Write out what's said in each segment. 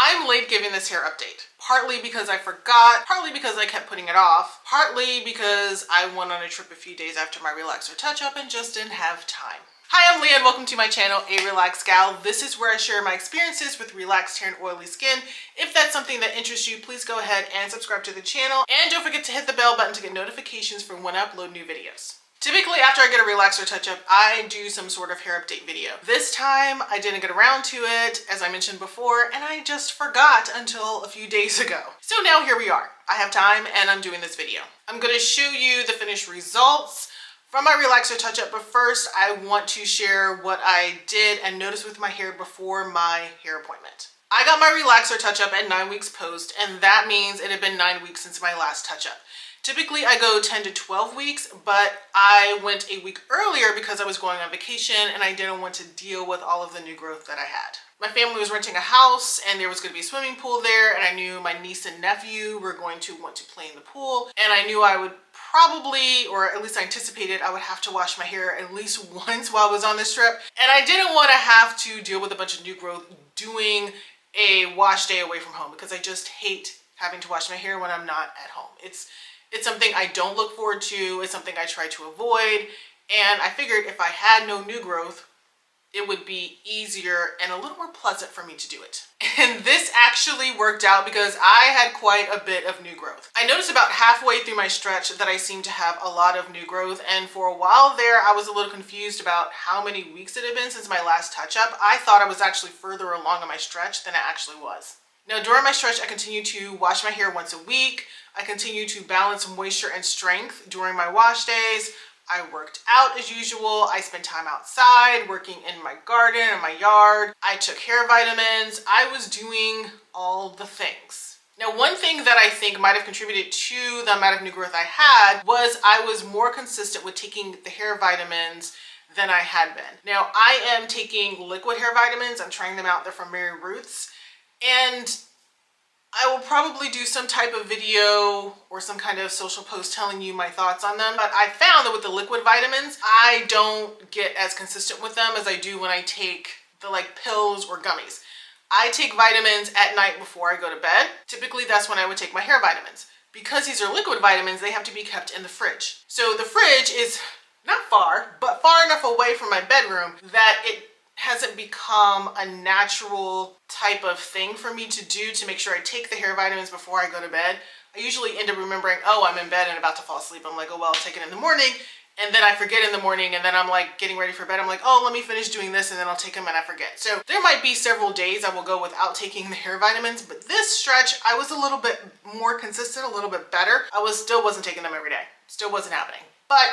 I'm late giving this hair update. Partly because I forgot, partly because I kept putting it off, partly because I went on a trip a few days after my relaxer touch-up and just didn't have time. Hi, I'm Leah and welcome to my channel, ARelaxedGal. This is where I share my experiences with relaxed hair and oily skin. If that's something that interests you, please go ahead and subscribe to the channel. And don't forget to hit the bell button to get notifications for when I upload new videos. Typically, after I get a relaxer touch-up, I do some sort of hair update video. This time, I didn't get around to it, as I mentioned before, and I just forgot until a few days ago. So now here we are. I have time and I'm doing this video. I'm going to show you the finished results from my relaxer touch-up, but first I want to share what I did and noticed with my hair before my hair appointment. I got my relaxer touch-up at 9 weeks post, and that means it had been 9 weeks since my last touch-up. Typically I go 10 to 12 weeks, but I went a week earlier because I was going on vacation and I didn't want to deal with all of the new growth that I had. My family was renting a house and there was going to be a swimming pool there, and I knew my niece and nephew were going to want to play in the pool, and I knew I would probably, or at least I anticipated, I would have to wash my hair at least once while I was on this trip, and I didn't want to have to deal with a bunch of new growth doing a wash day away from home, because I just hate having to wash my hair when I'm not at home. It's something I don't look forward to. It's something I try to avoid. And I figured if I had no new growth, it would be easier and a little more pleasant for me to do it. And this actually worked out because I had quite a bit of new growth. I noticed about halfway through my stretch that I seemed to have a lot of new growth. And for a while there, I was a little confused about how many weeks it had been since my last touch-up. I thought I was actually further along in my stretch than I actually was. Now, during my stretch, I continue to wash my hair once a week. I continue to balance moisture and strength during my wash days. I worked out as usual. I spent time outside working in my garden and my yard. I took hair vitamins. I was doing all the things. Now, one thing that I think might have contributed to the amount of new growth I had was I was more consistent with taking the hair vitamins than I had been. Now, I am taking liquid hair vitamins. I'm trying them out. They're from Mary Ruth's. And I will probably do some type of video or some kind of social post telling you my thoughts on them. But I found that with the liquid vitamins, I don't get as consistent with them as I do when I take the pills or gummies. I take vitamins at night before I go to bed. Typically, that's when I would take my hair vitamins. Because these are liquid vitamins, they have to be kept in the fridge. So the fridge is not far, but far enough away from my bedroom that it hasn't become a natural type of thing for me to do to make sure I take the hair vitamins before I go to bed. I usually end up remembering, oh, I'm in bed and about to fall asleep. I'm like, oh, well, I'll take it in the morning. And then I forget in the morning, and then I'm getting ready for bed. I'm like, oh, let me finish doing this, and then I'll take them and I forget. So there might be several days I will go without taking the hair vitamins, but this stretch, I was a little bit more consistent, a little bit better. Still wasn't taking them every day. Still wasn't happening. But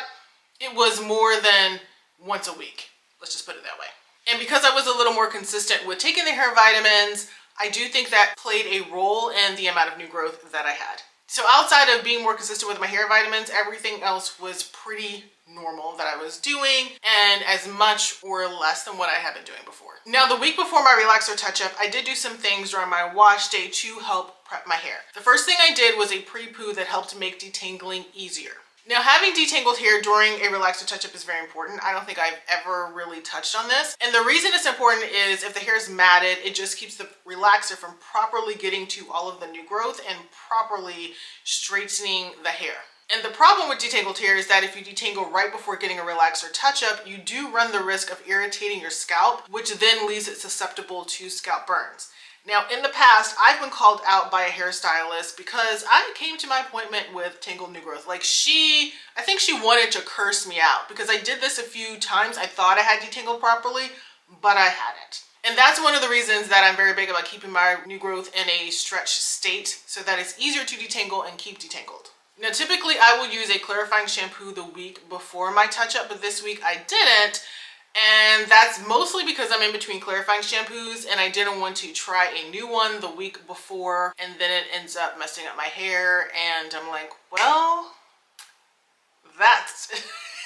it was more than once a week. Let's just put it that way. And because I was a little more consistent with taking the hair vitamins, I do think that played a role in the amount of new growth that I had. So outside of being more consistent with my hair vitamins, everything else was pretty normal that I was doing, and as much or less than what I had been doing before. Now, the week before my relaxer touch-up, I did do some things during my wash day to help prep my hair. The first thing I did was a pre-poo that helped make detangling easier. Now, having detangled hair during a relaxer touch-up is very important. I don't think I've ever really touched on this. And the reason it's important is if the hair is matted, it just keeps the relaxer from properly getting to all of the new growth and properly straightening the hair. And the problem with detangled hair is that if you detangle right before getting a relaxer touch-up, you do run the risk of irritating your scalp, which then leaves it susceptible to scalp burns. Now, in the past, I've been called out by a hairstylist because I came to my appointment with tangled new growth. I think she wanted to curse me out because I did this a few times. I thought I had detangled properly, but I hadn't. And that's one of the reasons that I'm very big about keeping my new growth in a stretched state so that it's easier to detangle and keep detangled. Now, typically, I will use a clarifying shampoo the week before my touch-up, but this week I didn't. And that's mostly because I'm in between clarifying shampoos and I didn't want to try a new one the week before and then it ends up messing up my hair, and I'm like, well,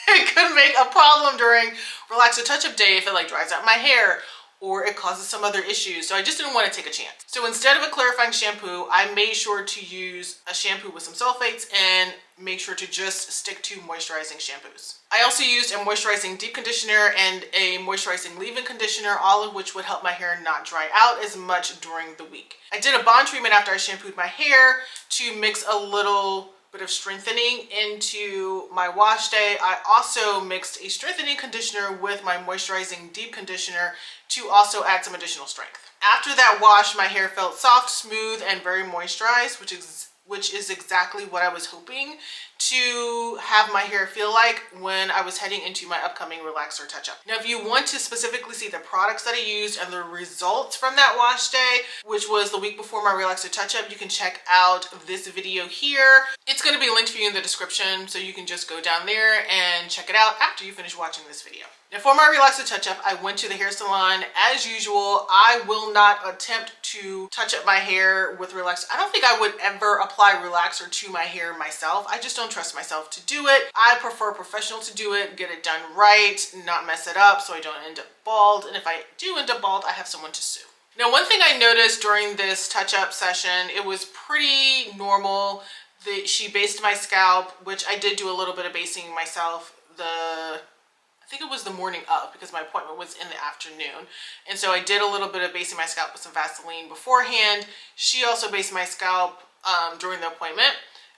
it could make a problem during relaxer touch-up day if it dries out my hair, or it causes some other issues. So I just didn't want to take a chance. So instead of a clarifying shampoo, I made sure to use a shampoo with some sulfates and make sure to just stick to moisturizing shampoos. I also used a moisturizing deep conditioner and a moisturizing leave-in conditioner, all of which would help my hair not dry out as much during the week. I did a bond treatment after I shampooed my hair to mix a little bit of strengthening into my wash day. I also mixed a strengthening conditioner with my moisturizing deep conditioner to also add some additional strength. After that wash, my hair felt soft, smooth, and very moisturized, which is exactly what I was hoping to have my hair feel like when I was heading into my upcoming relaxer touch-up. Now, if you want to specifically see the products that I used and the results from that wash day, which was the week before my relaxer touch-up, you can check out this video here. It's going to be linked for you in the description, so you can just go down there and check it out after you finish watching this video. Now, for my relaxer touch-up, I went to the hair salon. As usual, I will not attempt to touch up my hair with relaxer. I don't think I would ever apply relaxer to my hair myself. I just don't trust myself to do it. I prefer a professional to do it, get it done right, not mess it up so I don't end up bald. And if I do end up bald, I have someone to sue. Now, one thing I noticed during this touch-up session, it was pretty normal. She based my scalp, which I did do a little bit of basing myself. I think it was the morning of, because my appointment was in the afternoon. And so I did a little bit of basing my scalp with some Vaseline beforehand. She also based my scalp during the appointment.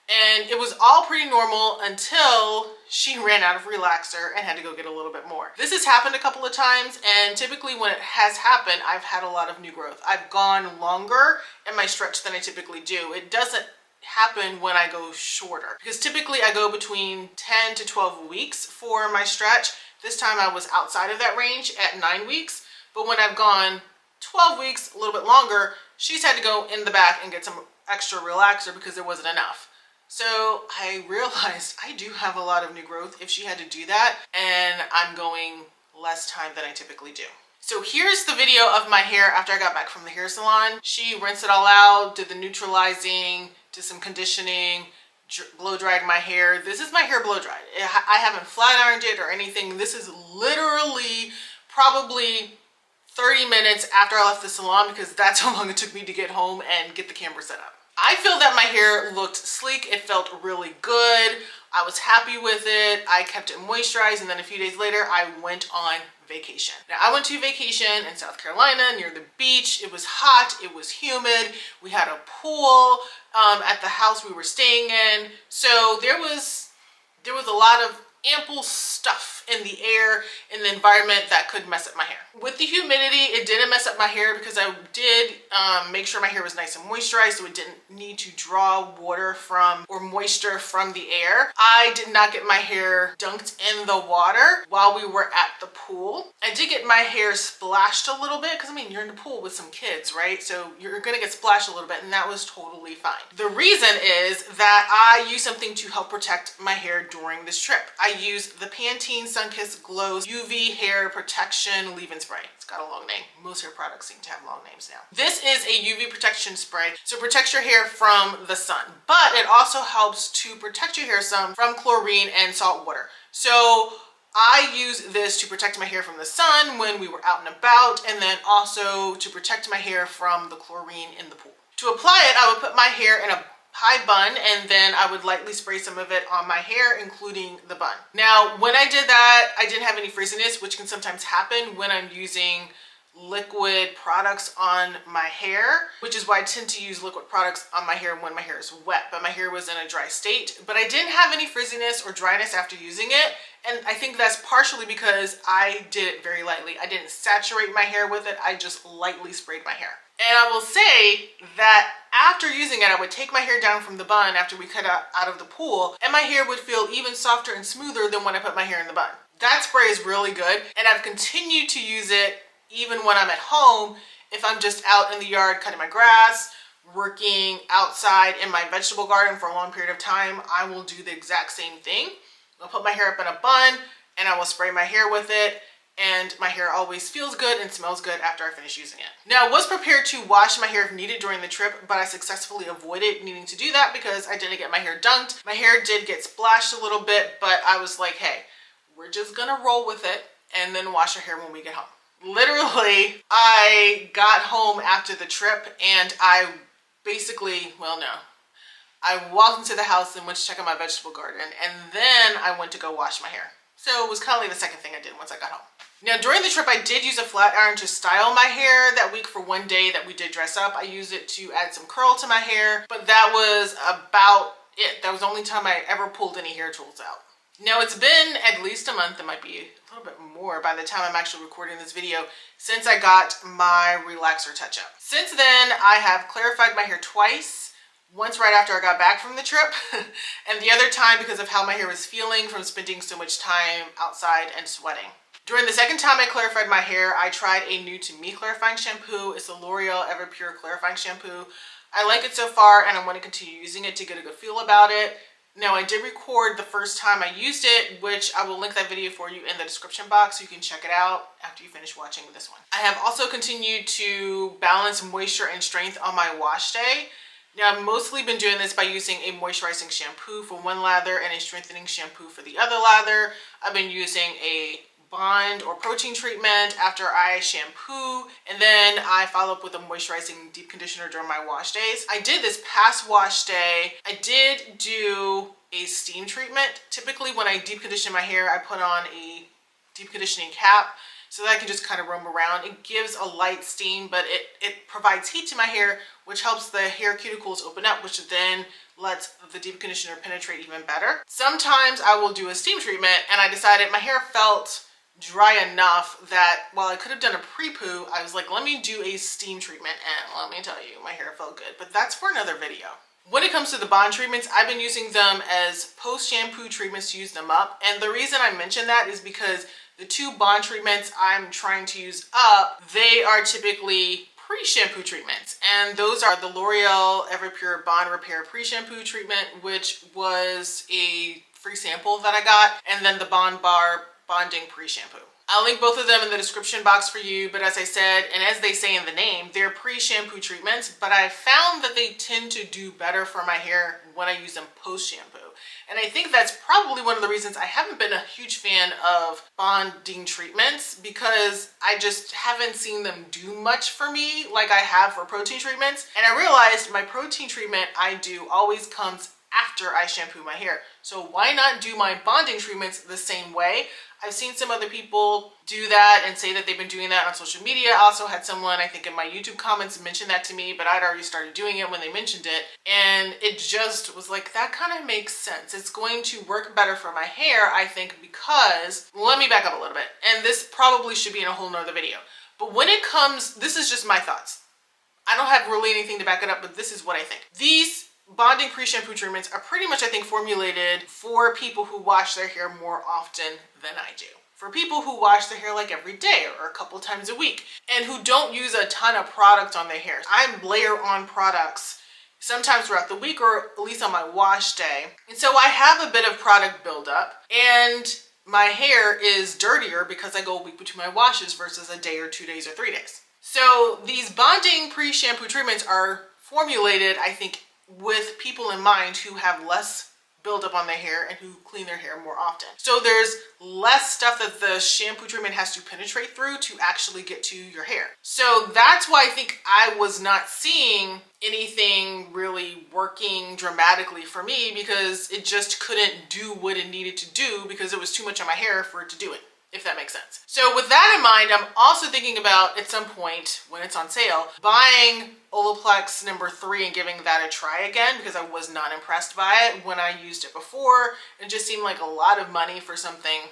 And it was all pretty normal until she ran out of relaxer and had to go get a little bit more. This has happened a couple of times, and typically when it has happened, I've had a lot of new growth. I've gone longer in my stretch than I typically do. It doesn't happen when I go shorter, because typically I go between 10 to 12 weeks for my stretch. This time I was outside of that range at 9 weeks, but when I've gone 12 weeks, a little bit longer, she's had to go in the back and get some extra relaxer because there wasn't enough. So I realized I do have a lot of new growth if she had to do that, and I'm going less time than I typically do. So here's the video of my hair after I got back from the hair salon. She rinsed it all out, did the neutralizing, did some conditioning, blow dried my hair. This is my hair blow dried. I haven't flat ironed it or anything. This is literally probably 30 minutes after I left the salon, because that's how long it took me to get home and get the camera set up. I feel that my hair looked sleek. It felt really good. I was happy with it. I kept it moisturized, and then a few days later I went on vacation. Now, I went to vacation in South Carolina near the beach. It was hot, it was humid. We had a pool at the house we were staying in. So there was a lot of ample stuff in the air, in the environment, that could mess up my hair. With the humidity, it didn't mess up my hair because I did make sure my hair was nice and moisturized, so it didn't need to draw water from or moisture from the air. I did not get my hair dunked in the water while we were at the pool. I did get my hair splashed a little bit because, I mean, you're in the pool with some kids, right? So you're gonna get splashed a little bit, and that was totally fine. The reason is that I use something to help protect my hair during this trip. I use the Pantene Sunkissed Glow UV Hair Protection Leave-In Spray. It's got a long name. Most hair products seem to have long names now. This is a UV protection spray, so it protects your hair from the sun, but it also helps to protect your hair some from chlorine and salt water. So I use this to protect my hair from the sun when we were out and about, and then also to protect my hair from the chlorine in the pool. To apply it, I would put my hair in a high bun, and then I would lightly spray some of it on my hair, including the bun. Now, when I did that, I didn't have any frizziness, which can sometimes happen when I'm using liquid products on my hair, which is why I tend to use liquid products on my hair when my hair is wet, but my hair was in a dry state. But I didn't have any frizziness or dryness after using it, and I think that's partially because I did it very lightly. I didn't saturate my hair with it, I just lightly sprayed my hair. And I will say that after using it, I would take my hair down from the bun after we cut out of the pool, and my hair would feel even softer and smoother than when I put my hair in the bun. That spray is really good, and I've continued to use it even when I'm at home. If I'm just out in the yard cutting my grass, working outside in my vegetable garden for a long period of time, I will do the exact same thing. I'll put my hair up in a bun, and I will spray my hair with it, and my hair always feels good and smells good after I finish using it. Now, I was prepared to wash my hair if needed during the trip, but I successfully avoided needing to do that because I didn't get my hair dunked. My hair did get splashed a little bit, but I was like, hey, we're just gonna roll with it and then wash our hair when we get home. Literally, I got home after the trip and I basically, well, no. I walked into the house and went to check on my vegetable garden, and then I went to go wash my hair. So it was kind of like the second thing I did once I got home. Now, during the trip, I did use a flat iron to style my hair that week for one day that we did dress up. I used it to add some curl to my hair, but that was about it. That was the only time I ever pulled any hair tools out. Now, it's been at least a month, it might be a little bit more by the time I'm actually recording this video, since I got my relaxer touch-up. Since then, I have clarified my hair twice. Once right after I got back from the trip, and the other time because of how my hair was feeling from spending so much time outside and sweating. During the second time I clarified my hair, I tried a new to me clarifying shampoo. It's the L'Oreal Everpure clarifying shampoo. I like it so far and I want to continue using it to get a good feel about it. Now, I did record the first time I used it, which I will link that video for you in the description box so you can check it out after you finish watching this one. I have also continued to balance moisture and strength on my wash day. Now, I've mostly been doing this by using a moisturizing shampoo for one lather and a strengthening shampoo for the other lather. I've been using a bond or protein treatment after I shampoo, and then I follow up with a moisturizing deep conditioner during my wash days. I did this past wash day. I did do a steam treatment. Typically when I deep condition my hair, I put on a deep conditioning cap so that I can just kind of roam around. It gives a light steam, but it provides heat to my hair, which helps the hair cuticles open up, which then lets the deep conditioner penetrate even better. Sometimes I will do a steam treatment, and I decided my hair felt dry enough that while I could have done a pre-poo, I was like, let me do a steam treatment, and let me tell you, my hair felt good, but that's for another video. When it comes to the bond treatments, I've been using them as post-shampoo treatments to use them up, and the reason I mention that is because the two bond treatments I'm trying to use up, they are typically pre-shampoo treatments, and those are the L'Oreal Everpure Bond Repair Pre-Shampoo Treatment, which was a free sample that I got, and then the Bond Bar Bonding Pre-Shampoo. I'll link both of them in the description box for you, but as I said, and as they say in the name, they're pre-shampoo treatments, but I found that they tend to do better for my hair when I use them post-shampoo. And I think that's probably one of the reasons I haven't been a huge fan of bonding treatments, because I just haven't seen them do much for me like I have for protein treatments. And I realized my protein treatment I do always comes after I shampoo my hair. So why not do my bonding treatments the same way? I've seen some other people do that and say that they've been doing that on social media. I also had someone, I think in my YouTube comments, mention that to me, but I'd already started doing it when they mentioned it. And it just was like, that kind of makes sense. It's going to work better for my hair, I think, because, let me back up a little bit. And this probably should be in a whole nother video. But when it comes, this is just my thoughts. I don't have really anything to back it up, but this is what I think. These bonding pre-shampoo treatments are pretty much, I think, formulated for people who wash their hair more often than I do. For people who wash their hair like every day or a couple times a week and who don't use a ton of product on their hair. I layer on products sometimes throughout the week, or at least on my wash day. And so I have a bit of product buildup, and my hair is dirtier because I go a week between my washes versus a day or 2 days or 3 days. So these bonding pre-shampoo treatments are formulated, I think, with people in mind who have less buildup on their hair and who clean their hair more often. So there's less stuff that the shampoo treatment has to penetrate through to actually get to your hair. So that's why I think I was not seeing anything really working dramatically for me, because it just couldn't do what it needed to do because it was too much on my hair for it to do it, if that makes sense. So with that in mind, I'm also thinking about, at some point when it's on sale, buying Olaplex number 3 and giving that a try again, because I was not impressed by it when I used it before. It just seemed like a lot of money for something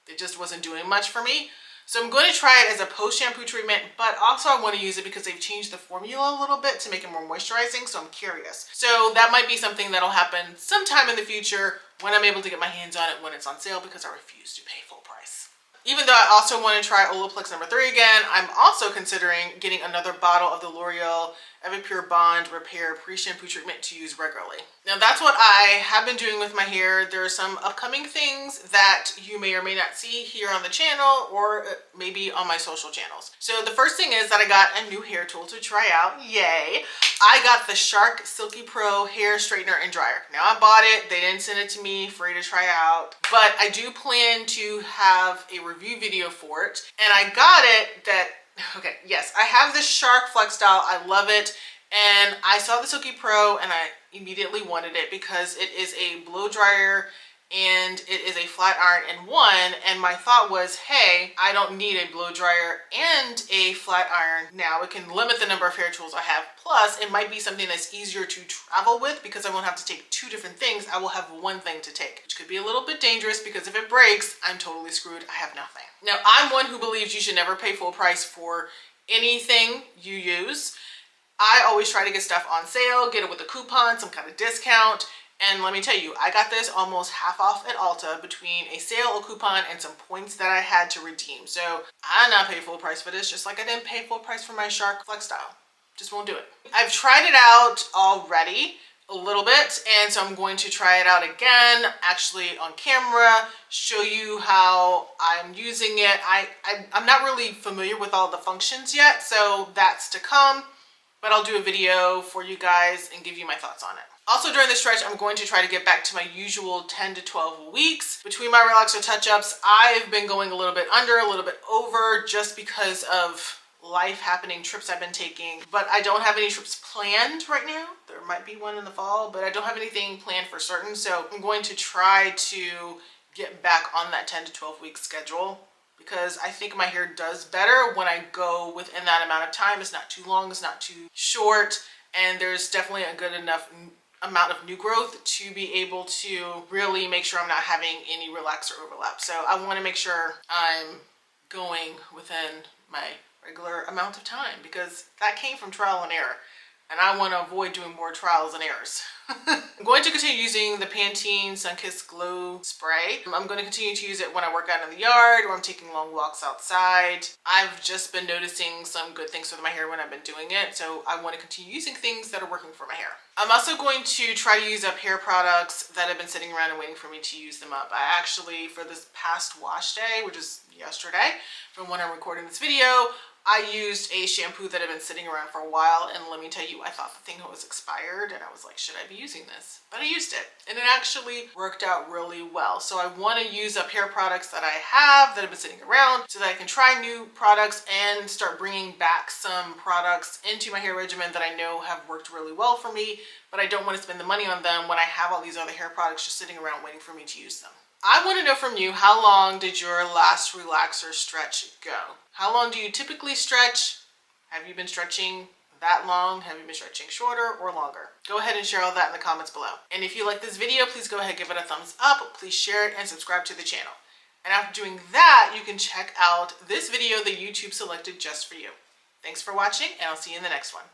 that just wasn't doing much for me. So I'm going to try it as a post-shampoo treatment, but also I want to use it because they've changed the formula a little bit to make it more moisturizing, so I'm curious. So that might be something that'll happen sometime in the future when I'm able to get my hands on it when it's on sale, because I refuse to pay full price. Even though I also want to try Olaplex number 3 again, I'm also considering getting another bottle of the L'Oreal Everpure Bond Repair Pre-Shampoo Treatment to use regularly. Now that's what I have been doing with my hair. There are some upcoming things that you may or may not see here on the channel, or maybe on my social channels. So the first thing is that I got a new hair tool to try out, yay! I got the Shark Silky Pro hair straightener and dryer. Now I bought it, they didn't send it to me free to try out, but I do plan to have a review video for it. And I got it okay, yes, I have this Shark Flex Style, I love it. And I saw the Silky Pro and I immediately wanted it because it is a blow dryer and it is a flat iron in one, and my thought was, hey, I don't need a blow dryer and a flat iron now. It can limit the number of hair tools I have, plus it might be something that's easier to travel with because I won't have to take two different things. I will have one thing to take, which could be a little bit dangerous because if it breaks, I'm totally screwed. I have nothing. Now, I'm one who believes you should never pay full price for anything you use. I always try to get stuff on sale, get it with a coupon, some kind of discount. And let me tell you, I got this almost half off at Ulta between a sale, a coupon, and some points that I had to redeem. So I not pay full price for this, just like I didn't pay full price for my Shark Flex Style. Just won't do it. I've tried it out already a little bit, and so I'm going to try it out again, actually on camera, show you how I'm using it. I'm not really familiar with all the functions yet, so that's to come, but I'll do a video for you guys and give you my thoughts on it. Also during the stretch, I'm going to try to get back to my usual 10 to 12 weeks. Between my relaxer touch-ups, I've been going a little bit under, a little bit over, just because of life happening, trips I've been taking. But I don't have any trips planned right now. There might be one in the fall, but I don't have anything planned for certain. So I'm going to try to get back on that 10 to 12 week schedule, because I think my hair does better when I go within that amount of time. It's not too long, it's not too short, and there's definitely a good enough amount of new growth to be able to really make sure I'm not having any relaxer overlap. So I want to make sure I'm going within my regular amount of time, because that came from trial and error, and I want to avoid doing more trials and errors. I'm going to continue using the Pantene Sunkissed Glow Spray. I'm going to continue to use it when I work out in the yard or I'm taking long walks outside. I've just been noticing some good things with my hair when I've been doing it, so I want to continue using things that are working for my hair. I'm also going to try to use up hair products that have been sitting around and waiting for me to use them up. I actually, for this past wash day, which is yesterday, from when I'm recording this video, I used a shampoo that had been sitting around for a while, and let me tell you, I thought the thing was expired, and I was like, should I be using this? But I used it, and it actually worked out really well. So I want to use up hair products that I have that have been sitting around so that I can try new products and start bringing back some products into my hair regimen that I know have worked really well for me, but I don't want to spend the money on them when I have all these other hair products just sitting around waiting for me to use them. I want to know from you, how long did your last relaxer stretch go? How long do you typically stretch? Have you been stretching that long? Have you been stretching shorter or longer? Go ahead and share all that in the comments below. And if you like this video, please go ahead and give it a thumbs up. Please share it and subscribe to the channel. And after doing that, you can check out this video that YouTube selected just for you. Thanks for watching, and I'll see you in the next one.